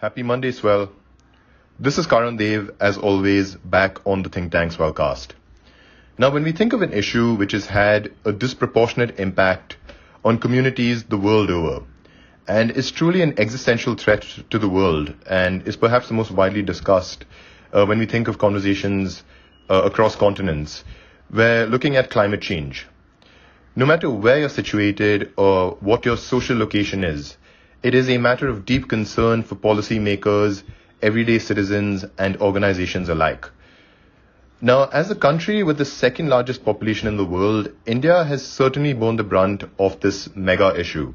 Happy Monday, Swell. This is Karan Dev, as always, back on the Think Tank Swellcast. Now, when we think of an issue which has had a disproportionate impact on communities the world over, and is truly an existential threat to the world, and is perhaps the most widely discussed when we think of conversations across continents, we're looking at climate change. No matter where you're situated or what your social location is, it is a matter of deep concern for policymakers, everyday citizens, and organizations alike. Now, as a country with the second largest population in the world, India has certainly borne the brunt of this mega issue.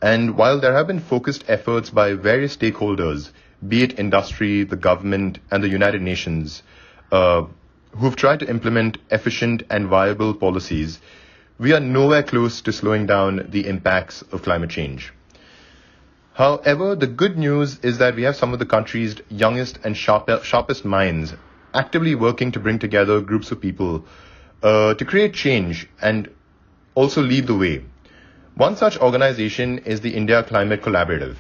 And while there have been focused efforts by various stakeholders, be it industry, the government, and the United Nations, who've tried to implement efficient and viable policies, we are nowhere close to slowing down the impacts of climate change. However, the good news is that we have some of the country's youngest and sharpest minds actively working to bring together groups of people to create change and also lead the way. One such organization is the India Climate Collaborative.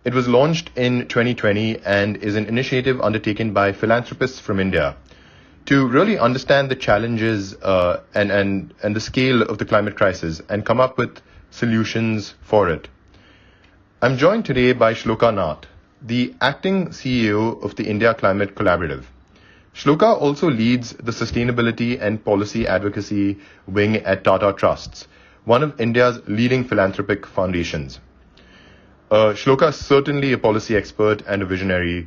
It was launched in 2020 and is an initiative undertaken by philanthropists from India to really understand the challenges and the scale of the climate crisis and come up with solutions for it. I'm joined today by Shloka Nath, the acting CEO of the India Climate Collaborative. Shloka also leads the Sustainability and Policy Advocacy wing at Tata Trusts, one of India's leading philanthropic foundations. Shloka is certainly a policy expert and a visionary.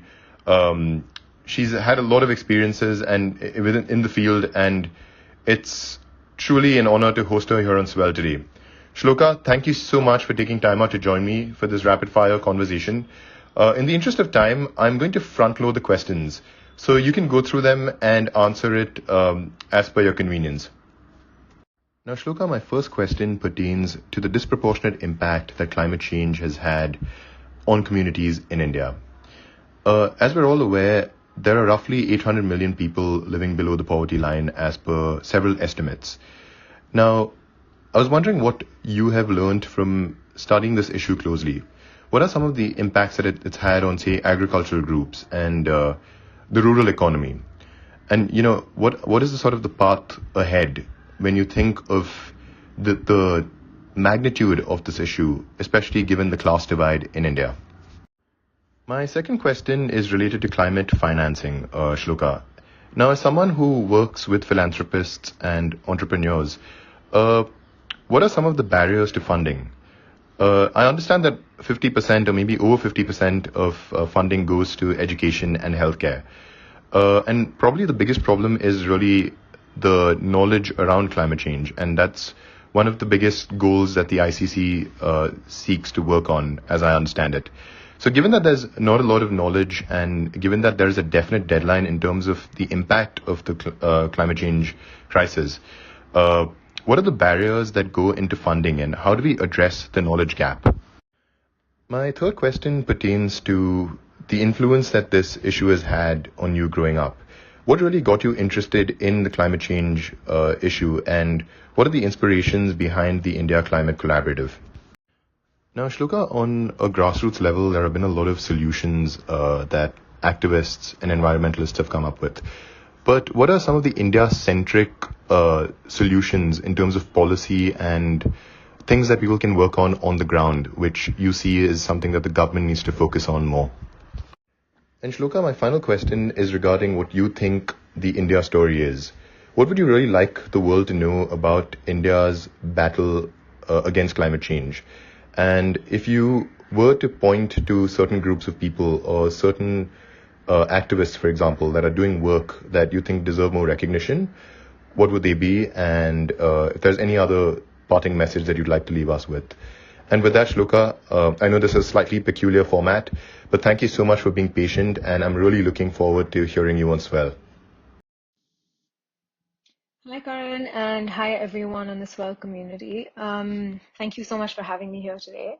She's had a lot of experiences in the field, and it's truly an honor to host her here on Swell today. Shloka, thank you so much for taking time out to join me for this rapid-fire conversation. In the interest of time, I'm going to front-load the questions, so you can go through them and answer it as per your convenience. Now, Shloka, my first question pertains to the disproportionate impact that climate change has had on communities in India. As we're all aware, there are roughly 800 million people living below the poverty line as per several estimates. Now, I was wondering what you have learned from studying this issue closely. What are some of the impacts that it's had on, say, agricultural groups and the rural economy? And, what is the sort of the path ahead when you think of the magnitude of this issue, especially given the class divide in India? My second question is related to climate financing, Shloka. Now, as someone who works with philanthropists and entrepreneurs, what are some of the barriers to funding? I understand that 50% or maybe over 50% of funding goes to education and healthcare. And probably the biggest problem is really the knowledge around climate change. And that's one of the biggest goals that the ICC seeks to work on, as I understand it. So given that there's not a lot of knowledge and given that there is a definite deadline in terms of the impact of the climate change crisis, what are the barriers that go into funding and how do we address the knowledge gap? My third question pertains to the influence that this issue has had on you growing up. What really got you interested in the climate change issue, and what are the inspirations behind the India Climate Collaborative? Now, Shloka, on a grassroots level, there have been a lot of solutions that activists and environmentalists have come up with. But what are some of the India-centric solutions in terms of policy and things that people can work on the ground, which you see is something that the government needs to focus on more? And Shloka, my final question is regarding what you think the India story is. What would you really like the world to know about India's battle against climate change? And if you were to point to certain groups of people or certain activists, for example, that are doing work that you think deserve more recognition, what would they be? And if there's any other parting message that you'd like to leave us with. And with that, Shloka, I know this is a slightly peculiar format, but thank you so much for being patient, and I'm really looking forward to hearing you on Swell. Hi, Karan, and hi, everyone on the Swell community. Thank you so much for having me here today.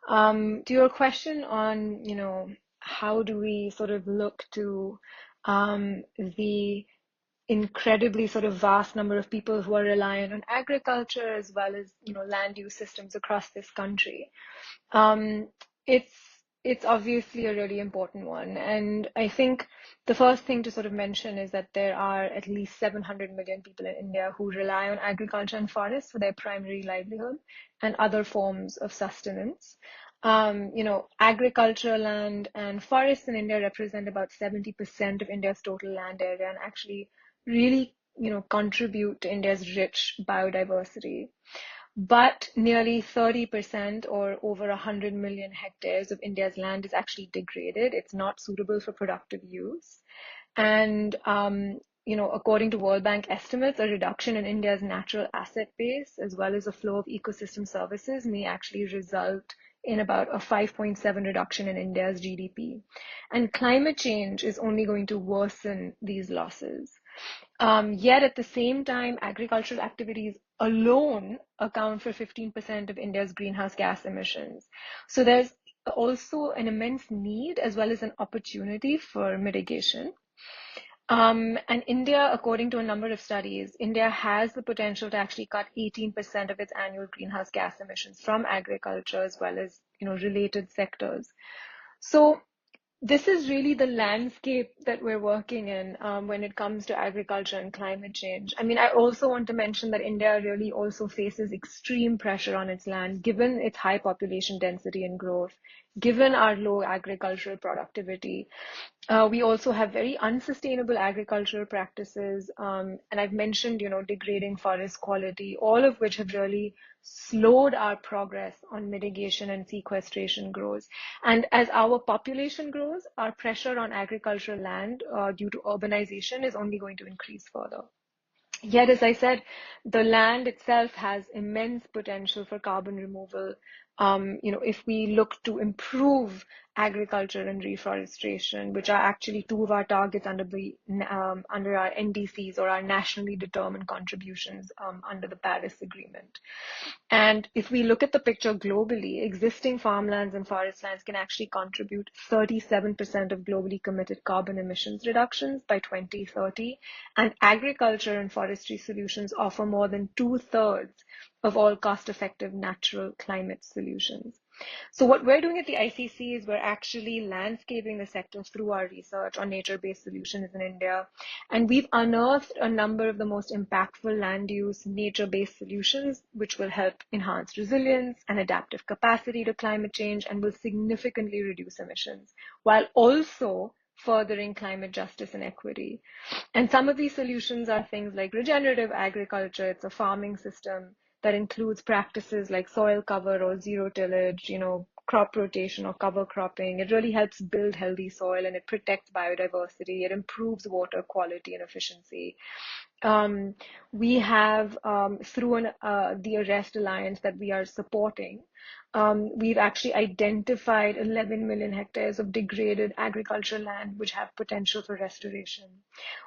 To your question on, how do we sort of look to the incredibly sort of vast number of people who are reliant on agriculture as well as, land use systems across this country. It's it's obviously a really important one. And I think the first thing to sort of mention is that there are at least 700 million people in India who rely on agriculture and forests for their primary livelihood and other forms of sustenance. Agricultural land and forests in India represent about 70% of India's total land area and actually really, contribute to India's rich biodiversity. But nearly 30% or over 100 million hectares of India's land is actually degraded. It's not suitable for productive use. And, according to World Bank estimates, a reduction in India's natural asset base, as well as a flow of ecosystem services, may actually result in about a 5.7 reduction in India's GDP. And climate change is only going to worsen these losses. Yet at the same time, agricultural activities alone account for 15% of India's greenhouse gas emissions. So there's also an immense need as well as an opportunity for mitigation. And India, according to a number of studies, India has the potential to actually cut 18% of its annual greenhouse gas emissions from agriculture as well as, related sectors. So this is really the landscape that we're working in when it comes to agriculture and climate change. I mean, I also want to mention that India really also faces extreme pressure on its land, given its high population density and growth, given our low agricultural productivity. We also have very unsustainable agricultural practices, and I've mentioned, degrading forest quality, all of which have really slowed our progress on mitigation and sequestration grows. And as our population grows, our pressure on agricultural land due to urbanization is only going to increase further. Yet, as I said, the land itself has immense potential for carbon removal. If we look to improve agriculture and reforestation, which are actually two of our targets under our NDCs, or our nationally determined contributions under the Paris Agreement. And if we look at the picture globally, existing farmlands and forest lands can actually contribute 37% of globally committed carbon emissions reductions by 2030. And agriculture and forestry solutions offer more than 2/3 of all cost-effective natural climate solutions. So what we're doing at the ICC is we're actually landscaping the sector through our research on nature-based solutions in India. And we've unearthed a number of the most impactful land use nature-based solutions, which will help enhance resilience and adaptive capacity to climate change and will significantly reduce emissions, while also furthering climate justice and equity. And some of these solutions are things like regenerative agriculture. It's a farming system that includes practices like soil cover or zero tillage, crop rotation or cover cropping. It really helps build healthy soil and it protects biodiversity. It improves water quality and efficiency. We have, through the Arrest Alliance that we are supporting, we've actually identified 11 million hectares of degraded agricultural land which have potential for restoration.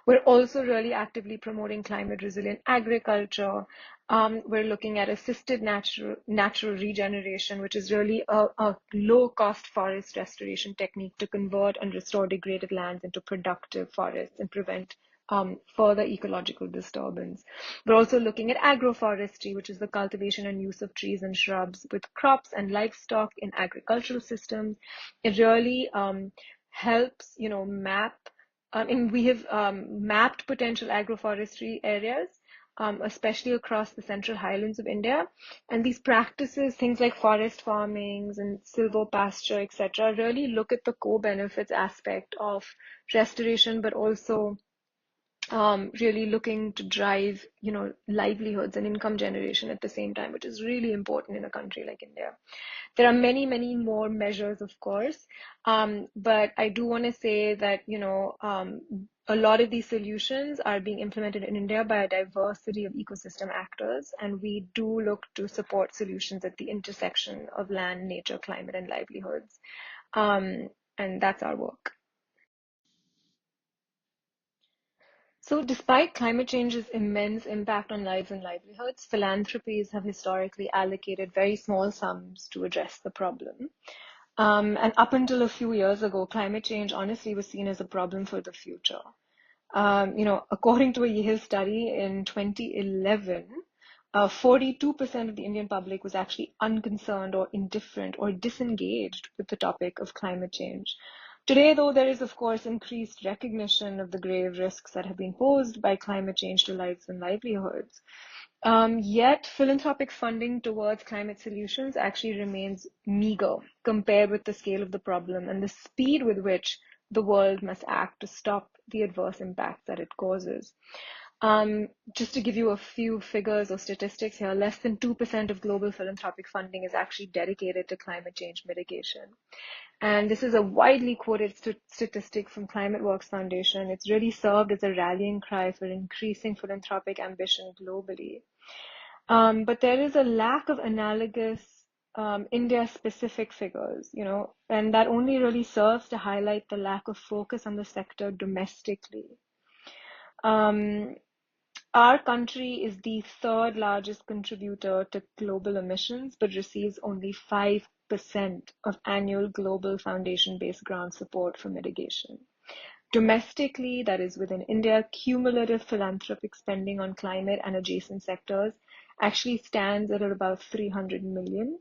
We're also really actively promoting climate resilient agriculture. We're looking at assisted natural regeneration, which is really a low-cost forest restoration technique to convert and restore degraded lands into productive forests and prevent further ecological disturbance. We're also looking at agroforestry, which is the cultivation and use of trees and shrubs with crops and livestock in agricultural systems. It really helps, map, and we have mapped potential agroforestry areas, especially across the central highlands of India. And these practices, things like forest farmings and silvopasture, etc., really look at the co-benefits aspect of restoration, but also really looking to drive, livelihoods and income generation at the same time, which is really important in a country like India. There are many, many more measures, of course, but I do want to say that, a lot of these solutions are being implemented in India by a diversity of ecosystem actors, and we do look to support solutions at the intersection of land, nature, climate, and livelihoods. And that's our work. So, despite climate change's immense impact on lives and livelihoods, philanthropies have historically allocated very small sums to address the problem. And up until a few years ago, climate change honestly was seen as a problem for the future. According to a Yale study in 2011, 42% of the Indian public was actually unconcerned or indifferent or disengaged with the topic of climate change. Today, though, there is, of course, increased recognition of the grave risks that have been posed by climate change to lives and livelihoods. Yet, philanthropic funding towards climate solutions actually remains meager compared with the scale of the problem and the speed with which the world must act to stop the adverse impacts that it causes. Just to give you a few figures or statistics here, less than 2% of global philanthropic funding is actually dedicated to climate change mitigation. And this is a widely quoted statistic from Climate Works Foundation. It's really served as a rallying cry for increasing philanthropic ambition globally. But there is a lack of analogous India-specific figures, and that only really serves to highlight the lack of focus on the sector domestically. Our country is the third largest contributor to global emissions, but receives only 5% of annual global foundation-based grant support for mitigation. Domestically, that is within India, cumulative philanthropic spending on climate and adjacent sectors actually stands at about 300 million.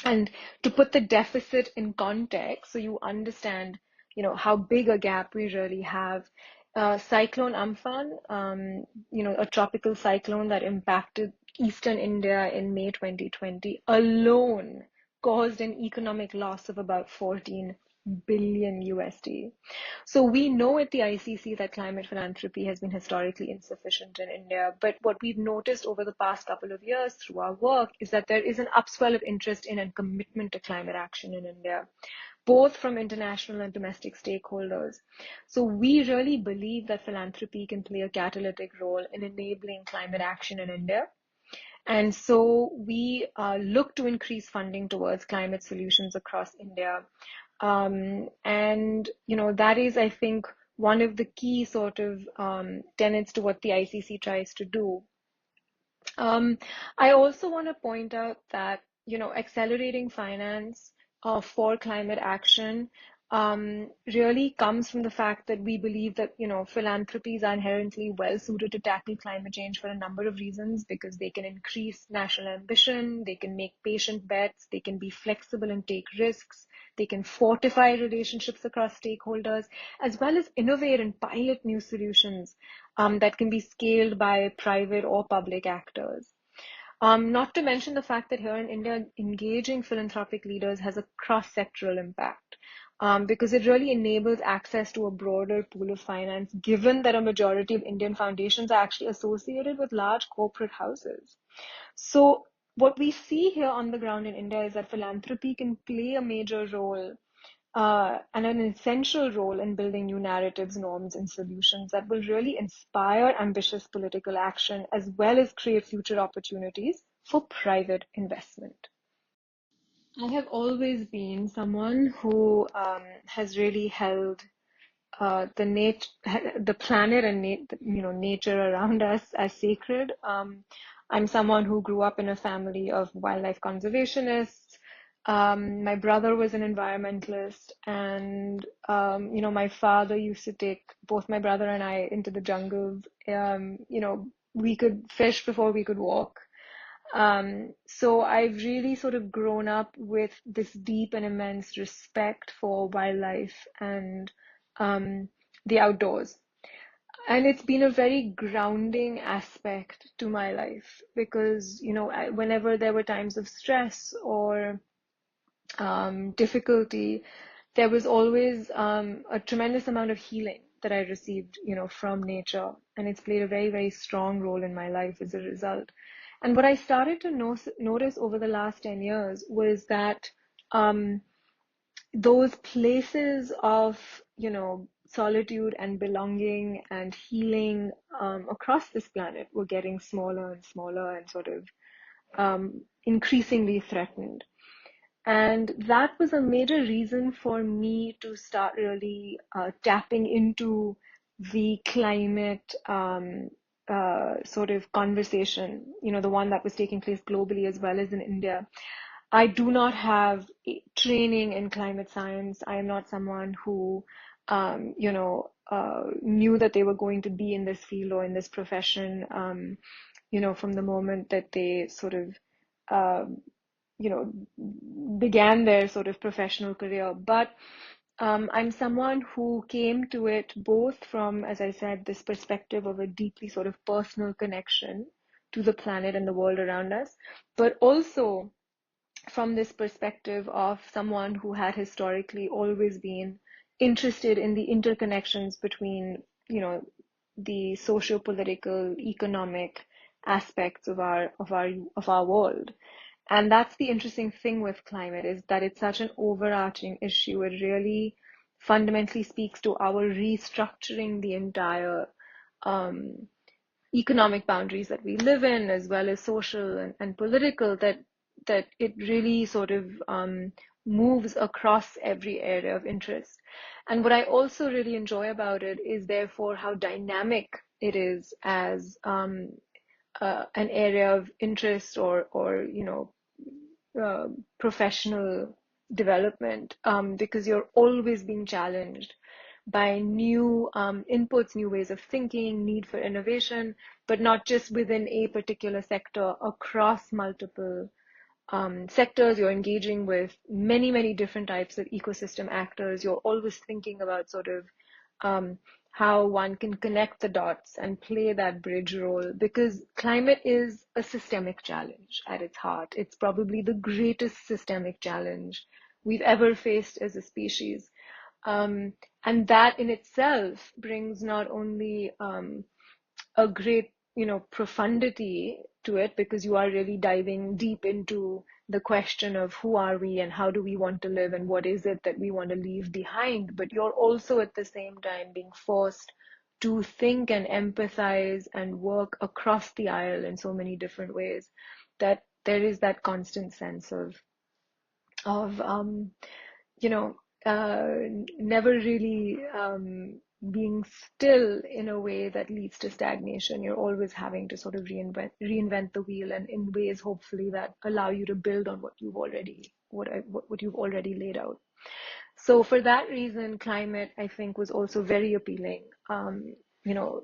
And to put the deficit in context, so you understand, how big a gap we really have. Cyclone Amphan, a tropical cyclone that impacted eastern India in May 2020 alone caused an economic loss of about 14 billion USD. So we know at the ICC that climate philanthropy has been historically insufficient in India, but what we've noticed over the past couple of years through our work is that there is an upswell of interest in and commitment to climate action in India, both from international and domestic stakeholders. So we really believe that philanthropy can play a catalytic role in enabling climate action in India. And so we look to increase funding towards climate solutions across India. That is, I think, one of the key sort of tenets to what the ICC tries to do. I also want to point out that, accelerating finance for climate action really comes from the fact that we believe that, philanthropies are inherently well suited to tackle climate change for a number of reasons, because they can increase national ambition, they can make patient bets, they can be flexible and take risks, they can fortify relationships across stakeholders, as well as innovate and pilot new solutions that can be scaled by private or public actors. Not to mention the fact that here in India, engaging philanthropic leaders has a cross-sectoral impact. Because it really enables access to a broader pool of finance, given that a majority of Indian foundations are actually associated with large corporate houses. So what we see here on the ground in India is that philanthropy can play a major role and an essential role in building new narratives, norms, and solutions that will really inspire ambitious political action, as well as create future opportunities for private investment. I have always been someone who has really held the planet and nature around us as sacred. I'm someone who grew up in a family of wildlife conservationists. My brother was an environmentalist, and my father used to take both my brother and I into the jungles. We could fish before we could walk. So I've really sort of grown up with this deep and immense respect for wildlife and the outdoors. And it's been a very grounding aspect to my life because, whenever there were times of stress or difficulty, there was always a tremendous amount of healing that I received, from nature. And it's played a very, very strong role in my life as a result. And what I started to notice over the last 10 years was that those places of, solitude and belonging and healing across this planet were getting smaller and smaller and sort of increasingly threatened. And that was a major reason for me to start really tapping into the climate sort of conversation, the one that was taking place globally as well as in India. I do not have training in climate science. I am not someone who, knew that they were going to be in this field or in this profession. from the moment that they sort of, um, began their sort of professional career. But I'm someone who came to it both from, as I said, this perspective of a deeply sort of personal connection to the planet and the world around us, but also from this perspective of someone who had historically always been interested in the interconnections between, the socio-political, economic aspects of our world. And that's the interesting thing with climate, is that it's such an overarching issue. It really fundamentally speaks to our restructuring the entire um, economic boundaries that we live in, as well as social and political, that it really sort of moves across every area of interest. And what I also really enjoy about it is therefore how dynamic it is as an area of interest, or uh, professional development, because you're always being challenged by new inputs, new ways of thinking, need for innovation, but not just within a particular sector, across multiple sectors. You're engaging with many, many different types of ecosystem actors. You're always thinking about sort of um, how one can connect the dots and play that bridge role, because climate is a systemic challenge at its heart. It's probably the greatest systemic challenge we've ever faced as a species. Um, and that in itself brings not only a great, profundity to it, because you are really diving deep into the question of who are we and how do we want to live and what is it that we want to leave behind. But you're also at the same time being forced to think and empathize and work across the aisle in so many different ways, that there is that constant sense of you know, never really being still in a way that leads to stagnation. You're always having to sort of reinvent the wheel, and in ways hopefully that allow you to build on what you've already laid out. So for that reason, climate, I think, was also very appealing.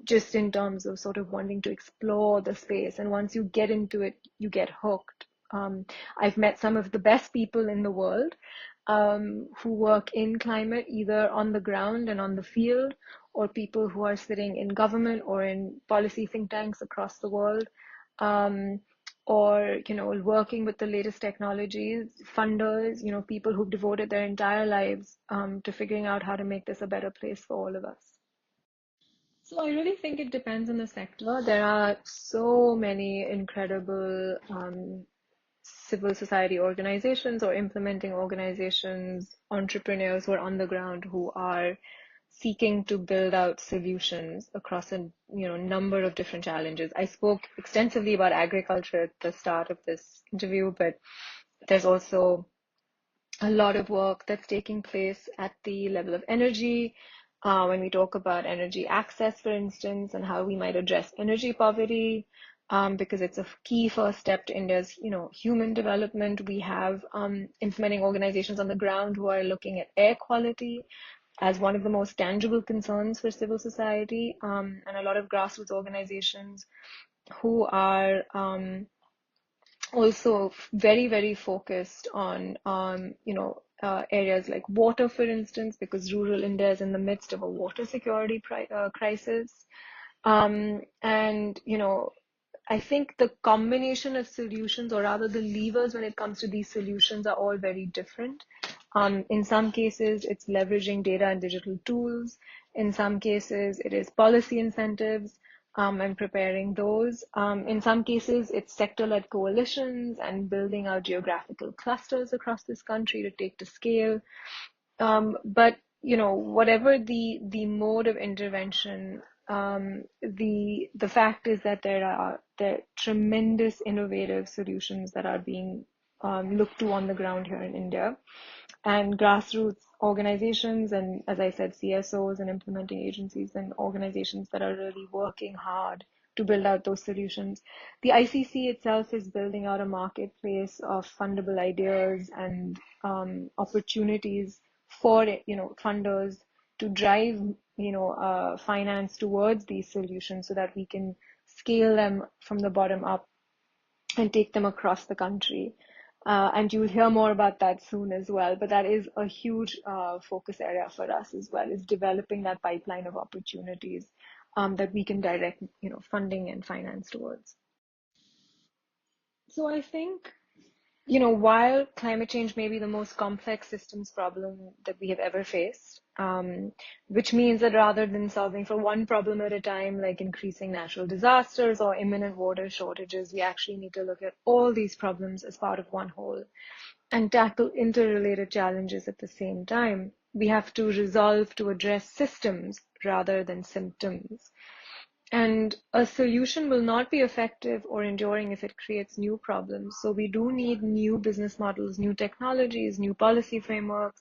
Just in terms of sort of wanting to explore the space, and once you get into it, you get hooked. I've met some of the best people in the world who work in climate, either on the ground and on the field, or people who are sitting in government or in policy think tanks across the world, um, or working with the latest technologies, funders, people who've devoted their entire lives to figuring out how to make this a better place for all of us. So I really think it depends on the sector. There are so many incredible civil society organizations or implementing organizations, entrepreneurs who are on the ground, who are seeking to build out solutions across a number of different challenges. I spoke extensively about agriculture at the start of this interview, but there's also a lot of work that's taking place at the level of energy. When we talk about energy access, for instance, and how we might address energy poverty, because it's a key first step to India's, human development. We have implementing organizations on the ground who are looking at air quality as one of the most tangible concerns for civil society, and a lot of grassroots organizations who are also very, very focused on, areas like water, for instance, because rural India is in the midst of a water security crisis. And, I think the combination of solutions, or rather the levers when it comes to these solutions, are all very different. In some cases, it's leveraging data and digital tools. In some cases, it is policy incentives and preparing those. In some cases, it's sector-led coalitions and building out geographical clusters across this country to take to scale. But whatever the mode of intervention, the fact is that there are tremendous innovative solutions that are being looked to on the ground here in India, and grassroots organizations, and as I said, CSOs and implementing agencies and organizations that are really working hard to build out those solutions. The ICC itself is building out a marketplace of fundable ideas and opportunities for funders to drive finance towards these solutions, so that we can scale them from the bottom up and take them across the country. And you'll hear more about that soon as well. But that is a huge focus area for us as well, is developing that pipeline of opportunities that we can direct, funding and finance towards. So I think, while climate change may be the most complex systems problem that we have ever faced, which means that rather than solving for one problem at a time, like increasing natural disasters or imminent water shortages, we actually need to look at all these problems as part of one whole and tackle interrelated challenges at the same time. We have to resolve to address systems rather than symptoms. And a solution will not be effective or enduring if it creates new problems. So we do need new business models, new technologies, new policy frameworks,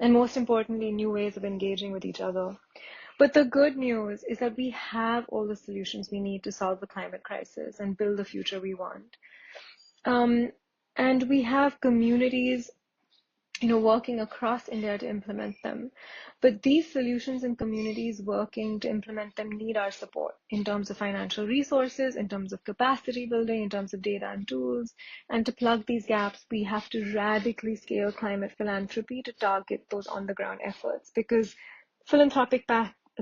and most importantly, new ways of engaging with each other. But the good news is that we have all the solutions we need to solve the climate crisis and build the future we want. And we have communities working across India to implement them. But these solutions and communities working to implement them need our support in terms of financial resources, in terms of capacity building, in terms of data and tools. And to plug these gaps, we have to radically scale climate philanthropy to target those on-the-ground efforts, because philanthropic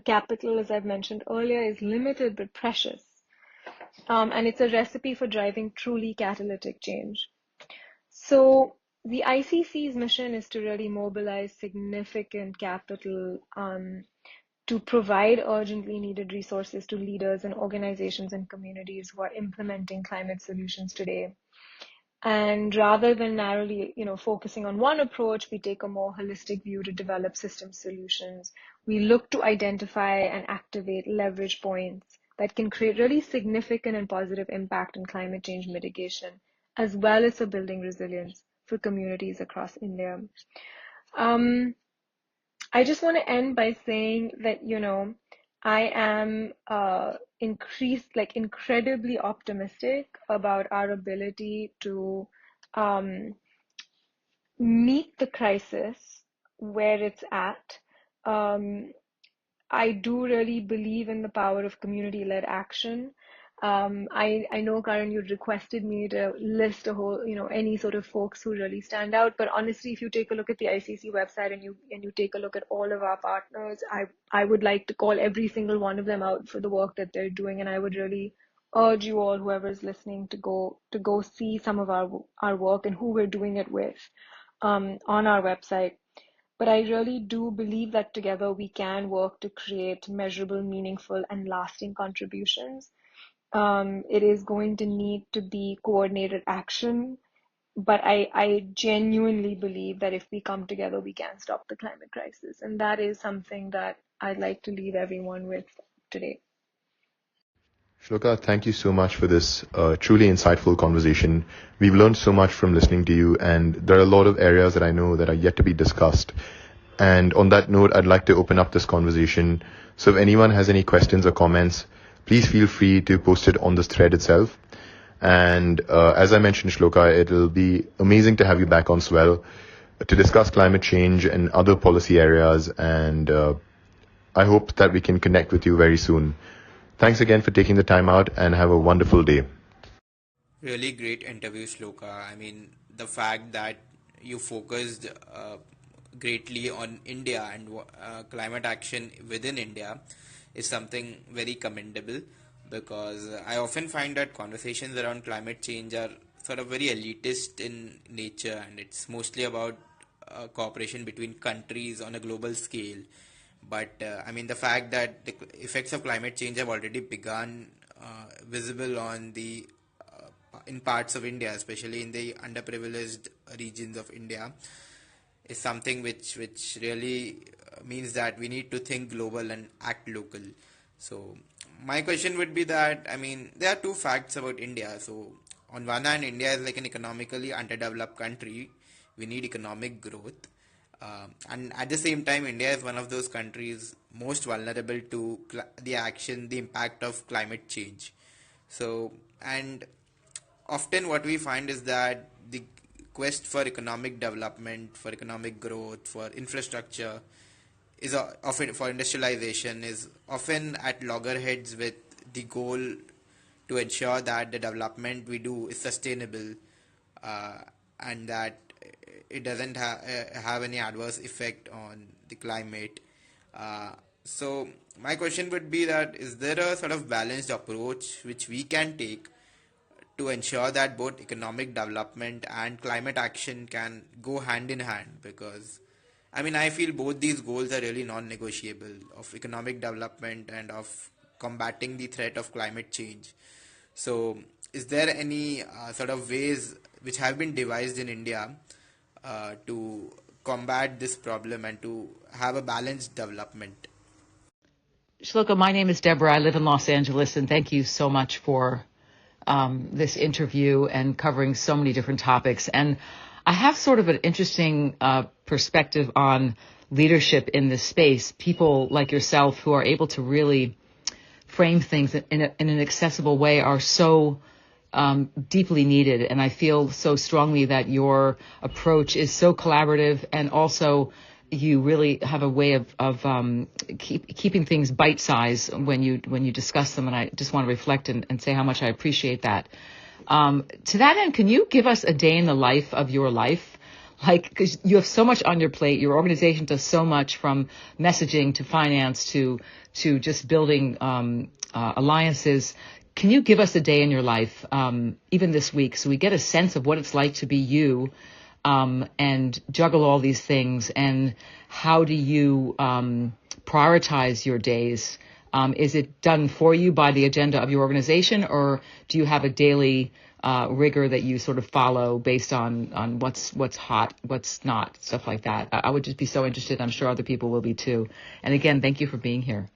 capital, as I've mentioned earlier, is limited but precious. And it's a recipe for driving truly catalytic change. So the ICC's mission is to really mobilize significant capital to provide urgently needed resources to leaders and organizations and communities who are implementing climate solutions today. And rather than narrowly, focusing on one approach, we take a more holistic view to develop system solutions. We look to identify and activate leverage points that can create really significant and positive impact in climate change mitigation, as well as for building resilience for communities across India. I just want to end by saying that, I am incredibly optimistic about our ability to meet the crisis where it's at. I do really believe in the power of community-led action. I know, Karan, you requested me to list a whole, any sort of folks who really stand out. But honestly, if you take a look at the ICC website and you take a look at all of our partners, I would like to call every single one of them out for the work that they're doing. And I would really urge you all, whoever's listening, to go see some of our work and who we're doing it with on our website. But I really do believe that together we can work to create measurable, meaningful, and lasting contributions. It is going to need to be coordinated action, but I genuinely believe that if we come together, we can stop the climate crisis. And that is something that I'd like to leave everyone with today. Shloka, thank you so much for this truly insightful conversation. We've learned so much from listening to you, and there are a lot of areas that I know that are yet to be discussed. And on that note, I'd like to open up this conversation. So if anyone has any questions or comments, please feel free to post it on this thread itself. And as I mentioned, Shloka, it'll be amazing to have you back on Swell to discuss climate change and other policy areas. And I hope that we can connect with you very soon. Thanks again for taking the time out, and have a wonderful day. Really great interview, Shloka. I mean, the fact that you focused greatly on India and climate action within India is something very commendable, because I often find that conversations around climate change are sort of very elitist in nature, and it's mostly about cooperation between countries on a global scale. But I mean, the fact that the effects of climate change have already begun visible on the in parts of India, especially in the underprivileged regions of India, is something which really means that we need to think global and act local. So my question would be that, I mean, there are two facts about India. So on one hand, India is like an economically underdeveloped country. We need economic growth. And at the same time, India is one of those countries most vulnerable to the impact of climate change. So, and often what we find is that the quest for economic development, for economic growth, for infrastructure, is often for industrialization, is often at loggerheads with the goal to ensure that the development we do is sustainable, uh, and that it doesn't have any adverse effect on the climate. Uh, so my question would be that is there a sort of balanced approach which we can take to ensure that both economic development and climate action can go hand in hand? Because I mean, I feel both these goals are really non-negotiable, of economic development and of combating the threat of climate change. So is there any sort of ways which have been devised in India to combat this problem and to have a balanced development? Shloka, my name is Deborah. I live in Los Angeles, and thank you so much for this interview and covering so many different topics. And I have sort of an interesting perspective on leadership in this space. People like yourself who are able to really frame things in an accessible way are so deeply needed. And I feel so strongly that your approach is so collaborative, and also you really have a way of keeping things bite-sized when you discuss them. And I just want to reflect and say how much I appreciate that. To that end, can you give us a day in the life of your life? Like, because you have so much on your plate, your organization does so much, from messaging to finance to just building alliances. Can you give us a day in your life, even this week, so we get a sense of what it's like to be you and juggle all these things? And how do you prioritize your days? Is it done for you by the agenda of your organization, or do you have a daily rigor that you sort of follow based on what's hot, what's not, stuff like that? I would just be so interested. I'm sure other people will be too. And again, thank you for being here.